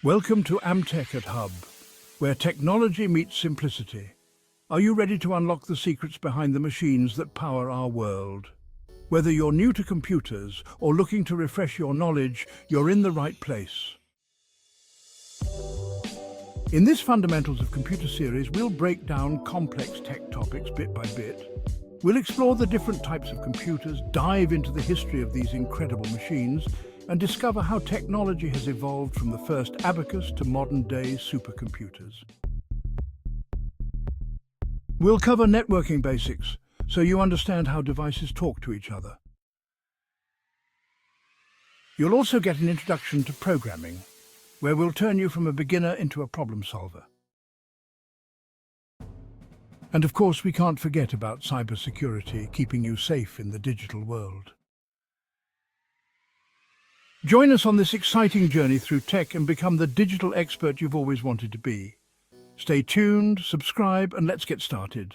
Welcome to amtech at Hub, where technology meets simplicity. Are you ready to unlock the secrets behind the machines that power our world? Whether you're new to computers or looking to refresh your knowledge, you're in the right place. In this Fundamentals of Computer series, we'll break down complex tech topics bit by bit. We'll explore the different types of computers, dive into the history of these incredible machines, and discover how technology has evolved from the first abacus to modern-day supercomputers. We'll cover networking basics, so you understand how devices talk to each other. You'll also get an introduction to programming, where we'll turn you from a beginner into a problem solver. And of course, we can't forget about cybersecurity, keeping you safe in the digital world. Join us on this exciting journey through tech and become the digital expert you've always wanted to be. Stay tuned, subscribe, and let's get started.